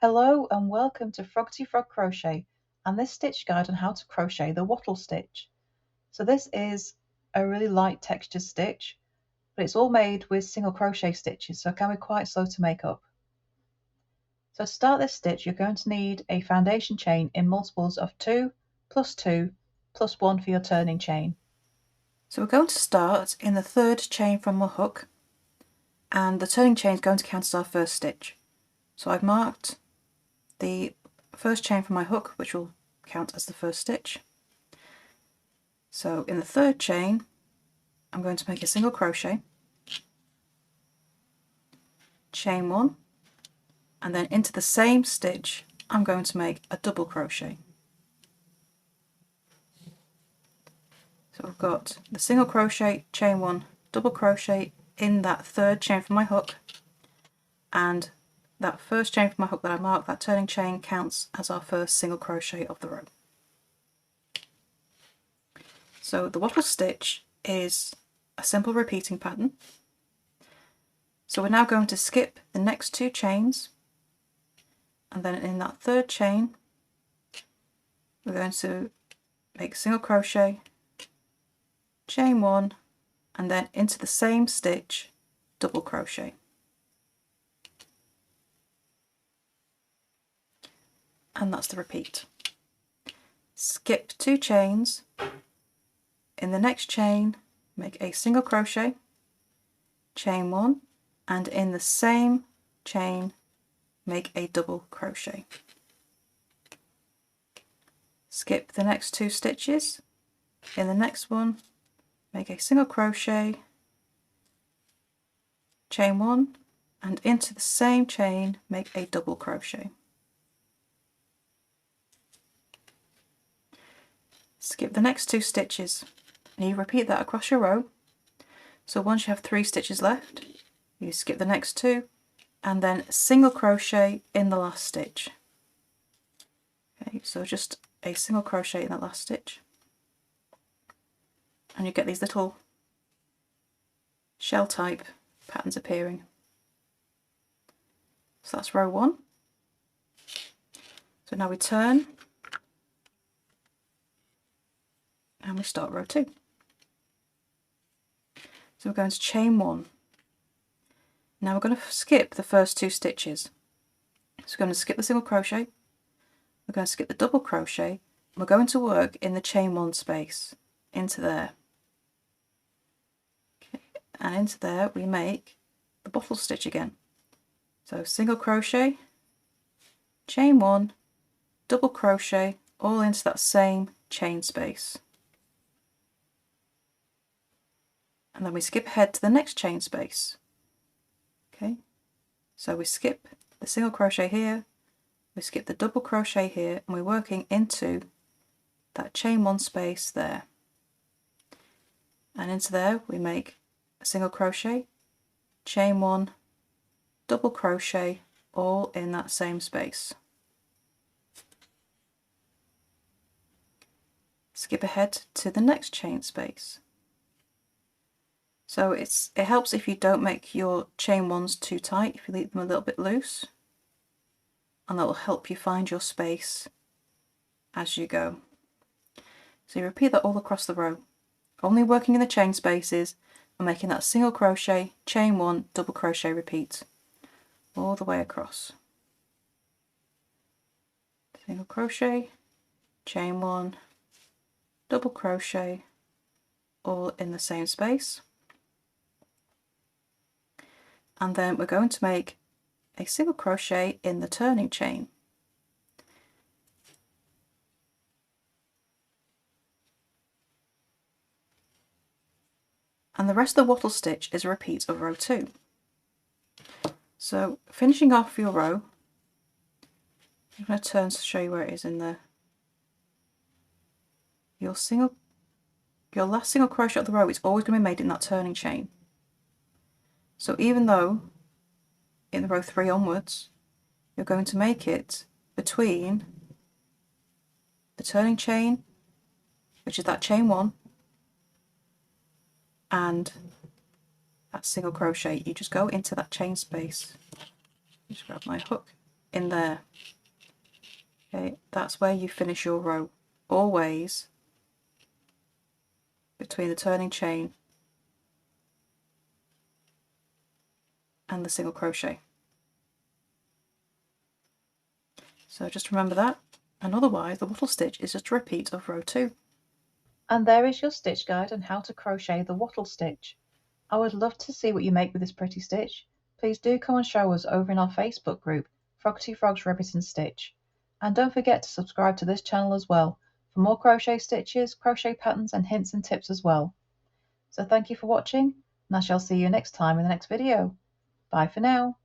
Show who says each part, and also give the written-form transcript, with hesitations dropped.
Speaker 1: Hello and welcome to Froggity Frog Crochet and this stitch guide on how to crochet the wattle stitch. So this is a really light textured stitch, but it's all made with single crochet stitches, so it can be quite slow to make up. So to start this stitch, you're going to need a foundation chain in multiples of 2 plus 2 plus 1 for your turning chain.
Speaker 2: So we're going to start in the third chain from our hook, and the turning chain is going to count as our first stitch. So I've marked the first chain from my hook, which will count as the first stitch. So in the third chain I'm going to make a single crochet, chain 1, and then into the same stitch I'm going to make a double crochet. So I've got the single crochet, chain 1, double crochet in that third chain from my hook, and that first chain from my hook that I marked, that turning chain, counts as our first single crochet of the row. So the wattle stitch is a simple repeating pattern. So we're now going to skip the next 2 chains, and then in that third chain we're going to make single crochet, chain 1, and then into the same stitch double crochet. And that's the repeat. Skip 2 chains, in the next chain make a single crochet, chain 1, and in the same chain make a double crochet. Skip the next 2 stitches, in the next one make a single crochet, chain 1, and into the same chain make a double crochet. Skip the next 2 stitches and you repeat that across your row. So once you have 3 stitches left, you skip the next 2 and then single crochet in the last stitch. Okay, so just a single crochet in that last stitch, and you get these little shell type patterns appearing. So that's row 1. So now we turn and we start row 2. So we're going to chain 1. Now we're going to skip the first 2 stitches. So we're going to skip the single crochet, we're going to skip the double crochet, and we're going to work in the chain 1 space into there. Okay. And into there we make the bottle stitch again. So single crochet, chain 1, double crochet, all into that same chain space. And then we skip ahead to the next chain space. Okay, so we skip the single crochet here, we skip the double crochet here, and we're working into that chain 1 space there. And into there we make a single crochet, chain 1, double crochet, all in that same space. Skip ahead to the next chain space. So it helps if you don't make your chain 1s too tight, if you leave them a little bit loose, and that will help you find your space as you go. So you repeat that all across the row, only working in the chain spaces and making that single crochet, chain 1, double crochet repeat all the way across. Single crochet, chain 1, double crochet, all in the same space. And then we're going to make a single crochet in the turning chain. And the rest of the wattle stitch is a repeat of row 2. So finishing off your row, I'm going to turn to show you where it is in there. Your last single crochet of the row is always going to be made in that turning chain. So even though in the row 3 onwards you're going to make it between the turning chain, which is that chain 1, and that single crochet, you just go into that chain space. Just grab my hook in there. Okay, that's where you finish your row, always between the turning chain and the single crochet. So just remember that, and otherwise the wattle stitch is just a repeat of row 2.
Speaker 1: And there is your stitch guide on how to crochet the wattle stitch. I would love to see what you make with this pretty stitch. Please do come and show us over in our Facebook group, Froggity Frog's Ribbit and Stitch. And don't forget to subscribe to this channel as well for more crochet stitches, crochet patterns and hints and tips as well. So thank you for watching, and I shall see you next time in the next video. Bye for now.